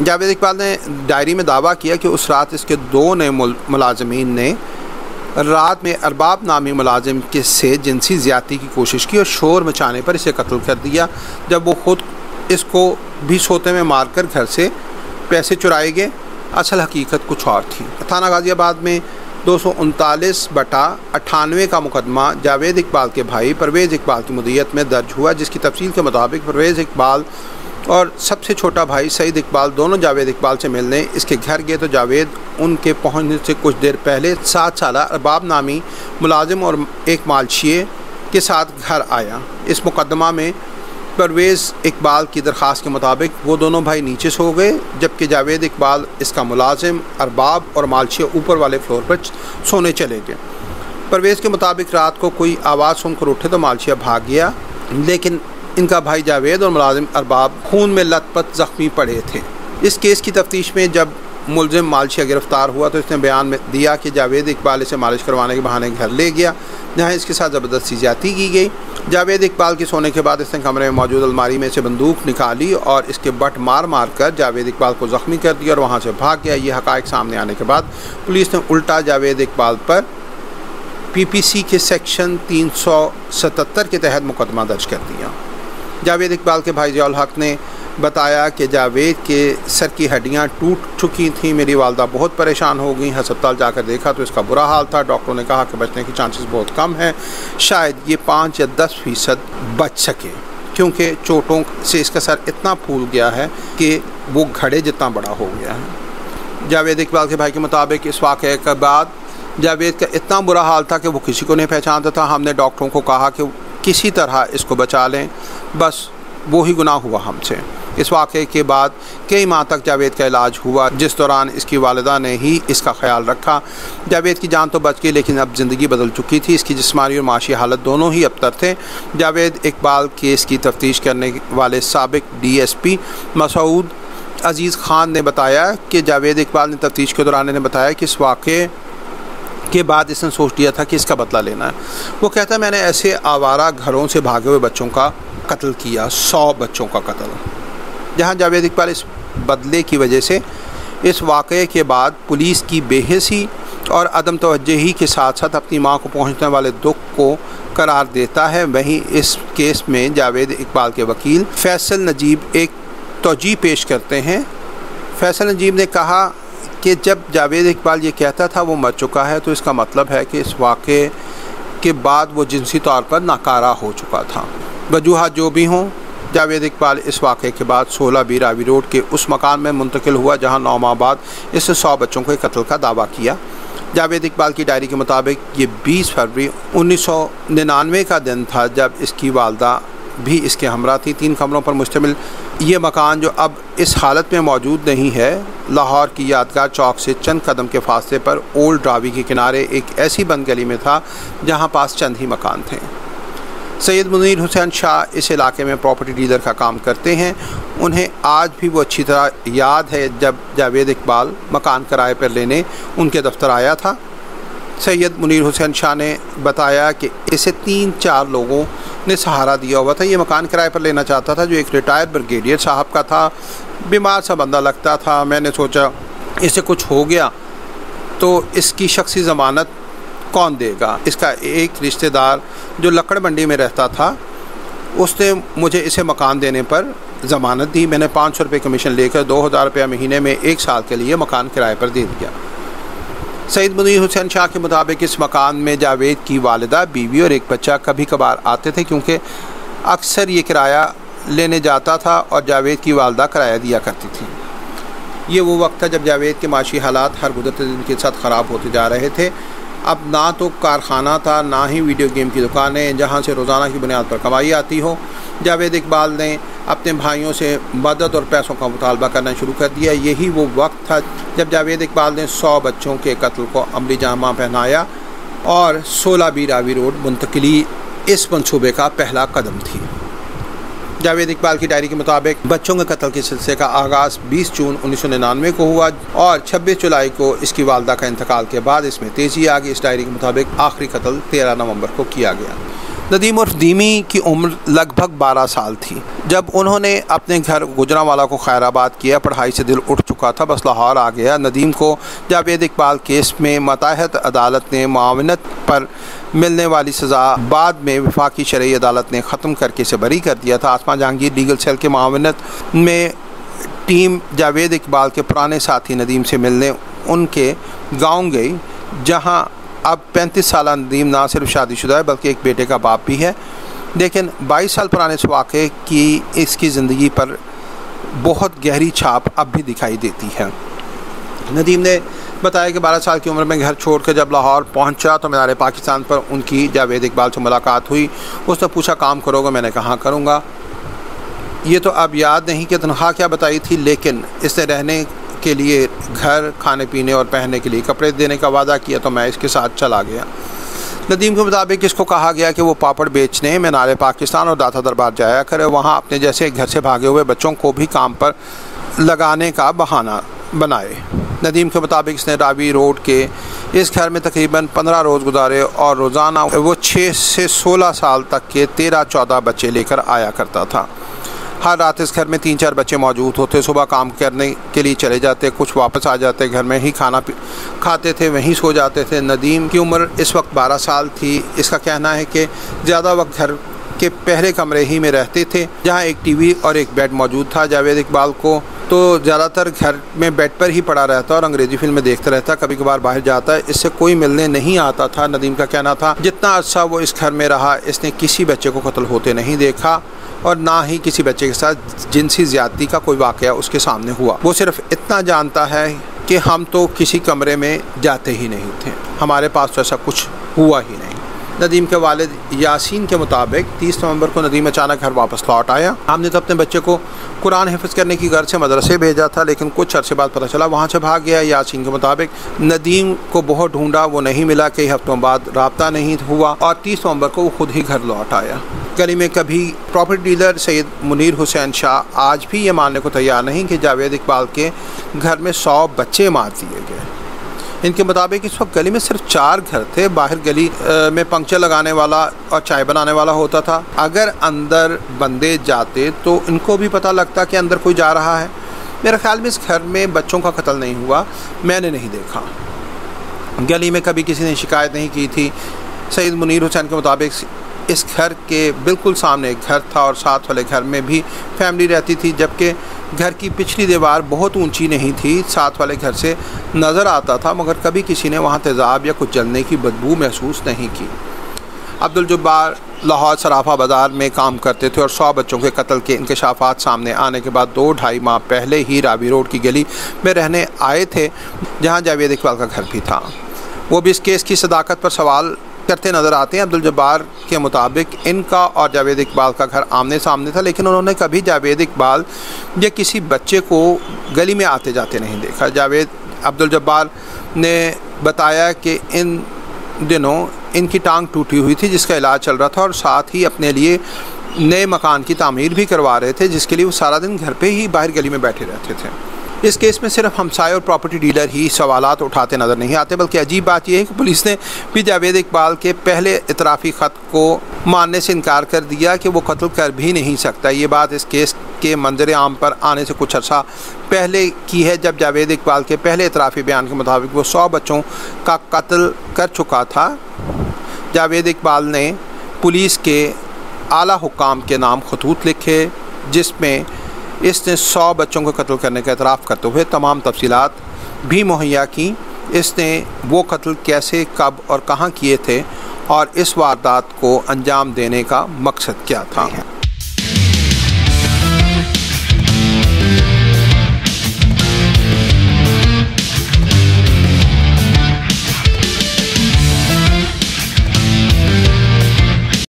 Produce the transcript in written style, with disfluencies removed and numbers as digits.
जावेद इकबाल ने डायरी में दावा किया कि उस रात इसके 2 नए मुलाजमीन ने रात में अरबाब नामी मुलाजिम के से जिनसी ज़्यादती की कोशिश की और शोर मचाने पर इसे कत्ल कर दिया। जब वो ख़ुद इसको भी सोते में मारकर घर से पैसे चुराए गए। असल हकीकत कुछ और थी। थाना गाज़ियाबाद में 239/98 का मुकदमा जावेद इकबाल के भाई परवेज़ इकबाल की मुद्दत में दर्ज हुआ, जिसकी तफसील के मुताबिक परवेज़ इकबाल और सबसे छोटा भाई सईद इकबाल दोनों जावेद इकबाल से मिलने इसके घर गए तो जावेद उनके पहुंचने से कुछ देर पहले 7 साला अरबाब नामी मुलाजिम और एक मालशिए के साथ घर आया। इस मुकदमा में परवेज़ इकबाल की दरख्वास्त के मुताबिक वो दोनों भाई नीचे सो गए, जबकि जावेद इकबाल इसका मुलाजिम अरबाब और मालशिया ऊपर वाले फ्लोर पर सोने चले गए। परवेज़ के मुताबिक रात को कोई आवाज़ सुनकर उठे तो मालशिया भाग गया, लेकिन इनका भाई जावेद और मुलाजिम अरबाब खून में लथपथ ज़ख्मी पड़े थे। इस केस की तफ्तीश में जब मुलजिम मालशिया गिरफ़्तार हुआ तो इसने बयान में दिया कि जावेद इकबाल इसे मालिश करवाने के बहाने घर ले गया, जहां इसके साथ ज़बरदस्ती ज़्यादती की गई। जावेद इकबाल के सोने के बाद इसने कमरे में मौजूद अलमारी में से बंदूक निकाली और इसके बट मार मार कर जावेद इकबाल को ज़ख्मी कर दिया और वहाँ से भाग गया। ये हक़ाइक़ सामने आने के बाद पुलिस ने उल्टा जावेद इकबाल पर PPC के सेक्शन 377 के तहत मुकदमा दर्ज कर दिया। जावेद इकबाल के भाई ज़ियाउल हक़ ने बताया कि जावेद के सर की हड्डियां टूट चुकी थीं। मेरी वालदा बहुत परेशान हो गई। अस्पताल जाकर देखा तो इसका बुरा हाल था। डॉक्टरों ने कहा कि बचने की चांसेस बहुत कम हैं, शायद ये 5 या 10% बच सके, क्योंकि चोटों से इसका सर इतना फूल गया है कि वो घड़े जितना बड़ा हो गया है। जावेद इकबाल के भाई के मुताबिक इस वाक़े के बाद जावेद का इतना बुरा हाल था कि वो किसी को नहीं पहचानता था। हमने डॉक्टरों को कहा कि किसी तरह इसको बचा लें, बस वो ही गुनाह हुआ हमसे। इस वाक़े के बाद कई माह तक जावेद का इलाज हुआ, जिस दौरान इसकी वालिदा ने ही इसका ख्याल रखा। जावेद की जान तो बच गई, लेकिन अब ज़िंदगी बदल चुकी थी। इसकी जिस्मानी और माशी हालत दोनों ही अबतर थे। जावेद इकबाल केस की तफ्तीश करने वाले साबिक DSP मसूद अज़ीज़ ख़ान ने बताया कि जावेद इकबाल ने तफ्तीश के दौरान इन्हें बताया कि इस वाक़े के बाद इसने सोच लिया था कि इसका बदला लेना है। वो कहता है, मैंने ऐसे आवारा घरों से भागे हुए बच्चों का कत्ल किया, 100 बच्चों का कत्ल। जहां जावेद इकबाल इस बदले की वजह से इस वाक़े के बाद पुलिस की बेहिसी और अदम तवज्जुही के साथ साथ अपनी मां को पहुंचने वाले दुख को करार देता है, वहीं इस केस में जावेद इकबाल के वकील फैसल नजीब एक तौजीह पेश करते हैं। फैसल नजीब ने कहा कि जब जावेद इकबाल ये कहता था वो मर चुका है, तो इसका मतलब है कि इस वाक़े के बाद वो जिनसी तौर पर नाकारा हो चुका था। वजूहात जो भी हों, जावेद इकबाल इस वाक़े के बाद 16B रावी रोड के उस मकान में मुंतकिल हुआ जहां 9 माह बाद इसने 100 बच्चों के कत्ल का दावा किया। जावेद इकबाल की डायरी के मुताबिक ये 20 फरवरी 1999 का दिन था जब इसकी वालदा भी इसके हमरा थी। 3 कमरों पर मुश्तमिल ये मकान, जो अब इस हालत में मौजूद नहीं है, लाहौर की यादगार चौक से चंद कदम के फासले पर ओल्ड रावी के किनारे एक ऐसी बंद गली में था जहां पास चंद ही मकान थे। सैयद मुनीर हुसैन शाह इस इलाके में प्रॉपर्टी डीलर का काम करते हैं। उन्हें आज भी वो अच्छी तरह याद है जब जावेद इकबाल मकान किराए पर लेने उनके दफ्तर आया था। सैयद मुनीर हुसैन शाह ने बताया कि इसे 3-4 लोगों ने सहारा दिया हुआ था। ये मकान किराए पर लेना चाहता था, जो एक रिटायर्ड ब्रिगेडियर साहब का था। बीमार सा बंदा लगता था। मैंने सोचा इसे कुछ हो गया तो इसकी शख्सी ज़मानत कौन देगा। इसका एक रिश्तेदार जो लकड़ मंडी में रहता था, उसने मुझे इसे मकान देने पर ज़मानत दी। मैंने 500 रुपये कमीशन लेकर 2000 रुपया महीने में 1 साल के लिए मकान किराए पर दे दिया। सैयद मुनीर हुसैन शाह के मुताबिक इस मकान में जावेद की वालिदा, बीवी और एक बच्चा कभी कभार आते थे, क्योंकि अक्सर ये किराया लेने जाता था और जावेद की वालिदा किराया दिया करती थी। ये वो वक्त था जब जावेद के माशी हालात हर गुज़रते दिन के साथ ख़राब होते जा रहे थे। अब ना तो कारखाना था, ना ही वीडियो गेम की दुकानें जहां से रोज़ाना की बुनियाद पर कमाई आती हो। जावेद इकबाल ने अपने भाइयों से मदद और पैसों का मुतालबा करना शुरू कर दिया। यही वो वक्त था जब जावेद इकबाल ने 100 बच्चों के कत्ल को अमली जामा पहनाया और 16B रावी रोड मुंतकिली इस मंसूबे का पहला कदम थी। जावेद इकबाल की डायरी के मुताबिक बच्चों के कत्ल के सिलसिले का आगाज़ 20 जून 1999 को हुआ और 26 जुलाई को इसकी वालदा का इंतकाल के बाद इसमें तेज़ी आ गई। इस डायरी के मुताबिक आखिरी कत्ल 13 नवंबर को किया गया। नदीम उर्फ दीमी की उम्र लगभग 12 साल थी जब उन्होंने अपने घर गुजरांवाला को खैराबाद किया। पढ़ाई से दिल उठ चुका था, बस लाहौर आ गया। नदीम को जावेद इकबाल केस में मातहत अदालत ने मुआवनत पर मिलने वाली सज़ा बाद में वफाकी शरई अदालत ने ख़त्म करके इसे बरी कर दिया था। आसमा जहांगीर लीगल सेल के मुआवनत में टीम जावेद इकबाल के पुराने साथी नदीम से मिलने उनके गाँव गई, जहाँ अब 35 साल नदीम ना सिर्फ शादीशुदा है बल्कि एक बेटे का बाप भी है। लेकिन 22 साल पुराने इस वाक़े की इसकी ज़िंदगी पर बहुत गहरी छाप अब भी दिखाई देती है। नदीम ने बताया कि 12 साल की उम्र में घर छोड़कर जब लाहौर पहुंचा तो मीनार पाकिस्तान पर उनकी जावेद इकबाल से मुलाकात हुई। उसने पूछा काम करोगे? मैंने कहा करूँगा। ये तो अब याद नहीं कि तनख्वाह क्या बताई थी, लेकिन इसने रहने के लिए घर, खाने पीने और पहनने के लिए कपड़े देने का वादा किया तो मैं इसके साथ चला गया। नदीम के मुताबिक इसको कहा गया कि वो पापड़ बेचने मीनार पाकिस्तान और दाता दरबार जाया करे, वहाँ अपने जैसे घर से भागे हुए बच्चों को भी काम पर लगाने का बहाना बनाए। नदीम के मुताबिक इसने रावी रोड के इस घर में तकरीबन 15 रोज़ गुजारे और रोज़ाना वो 6 से 16 साल तक के 13-14 बच्चे लेकर आया करता था। हर रात इस घर में 3-4 बच्चे मौजूद होते। सुबह काम करने के लिए चले जाते, कुछ वापस आ जाते, घर में ही खाना खाते थे, वहीं सो जाते थे। नदीम की उम्र इस वक्त 12 साल थी। इसका कहना है कि ज़्यादा वक्त घर के पहले कमरे ही में रहते थे जहां एक टीवी और एक बेड मौजूद था। जावेद इकबाल को तो ज़्यादातर घर में बेड पर ही पड़ा रहता और अंग्रेज़ी फिल्में देखता रहता, कभी कभार बाहर जाता है, इससे कोई मिलने नहीं आता था। नदीम का कहना था जितना अर्सा वो इस घर में रहा इसने किसी बच्चे को कत्ल होते नहीं देखा और ना ही किसी बच्चे के साथ जिनसी ज़्यादती का कोई वाक़या उसके सामने हुआ। वो सिर्फ इतना जानता है कि हम तो किसी कमरे में जाते ही नहीं थे, हमारे पास तो ऐसा कुछ हुआ ही नहीं। नदीम के वालिद यासीन के मुताबिक 30 नवंबर को नदीम अचानक घर वापस लौट आया। हमने तो अपने बच्चे को कुरान हिफ्ज़ करने की घर से मदरसे भेजा था, लेकिन कुछ अरसे बाद पता चला वहाँ से भाग गया। यासीन के मुताबिक नदीम को बहुत ढूंढा, वो नहीं मिला। कई हफ्तों बाद रब्ता नहीं हुआ और 30 नवंबर को वो खुद ही घर लौट आया। गली में कभी प्रॉपर्टी डीलर सैयद मुनीर हुसैन शाह आज भी ये मानने को तैयार नहीं कि जावेद इकबाल के घर में 100 बच्चे मार दिए गए। इनके मुताबिक इस वक्त गली में सिर्फ 4 घर थे। बाहर गली में पंक्चर लगाने वाला और चाय बनाने वाला होता था। अगर अंदर बंदे जाते तो इनको भी पता लगता कि अंदर कोई जा रहा है। मेरे ख्याल में इस घर में बच्चों का कत्ल नहीं हुआ, मैंने नहीं देखा। गली में कभी किसी ने शिकायत नहीं की थी। सैयद मुनीर हुसैन के मुताबिक इस घर के बिल्कुल सामने एक घर था और साथ वाले घर में भी फैमिली रहती थी, जबकि घर की पिछली दीवार बहुत ऊंची नहीं थी, साथ वाले घर से नज़र आता था, मगर कभी किसी ने वहाँ तेज़ाब या कुछ जलने की बदबू महसूस नहीं की। अब्दुल जब्बार लाहौर सराफा बाज़ार में काम करते थे और 100 बच्चों के कत्ल के इंकशाफात सामने आने के बाद 2-2.5 माह पहले ही रावी रोड की गली में रहने आए थे, जहाँ जावेद इकबाल का घर भी था। वो भी इस केस की सदाकत पर सवाल करते नज़र आते हैं। अब्दुल जब्बार के मुताबिक इनका और जावेद इकबाल का घर आमने सामने था, लेकिन उन्होंने कभी जावेद इकबाल या किसी बच्चे को गली में आते जाते नहीं देखा। अब्दुल जब्बार ने बताया कि इन दिनों इनकी टांग टूटी हुई थी जिसका इलाज चल रहा था और साथ ही अपने लिए नए मकान की तामीर भी करवा रहे थे, जिसके लिए वो सारा दिन घर पे ही बाहर गली में बैठे रहते थे। इस केस में सिर्फ हमसाये और प्रॉपर्टी डीलर ही सवालात उठाते नज़र नहीं आते, बल्कि अजीब बात यह है कि पुलिस ने भी जावेद इकबाल के पहले इतराफ़ी ख़त को मानने से इनकार कर दिया कि वो कत्ल कर भी नहीं सकता। ये बात इस केस के मंजर आम पर आने से कुछ अर्सा पहले की है, जब जावेद इकबाल के पहले इतराफ़ी बयान के मुताबिक वो 100 बच्चों का कत्ल कर चुका था। जावेद इकबाल ने पुलिस के आला हुक्काम के नाम खतूत लिखे, जिसमें इसने 100 बच्चों को कत्ल करने का एतराफ़ करते हुए तमाम तफसीलात भी मुहैया की। इसने वो कत्ल कैसे, कब और कहाँ किए थे और इस वारदात को अंजाम देने का मकसद क्या था।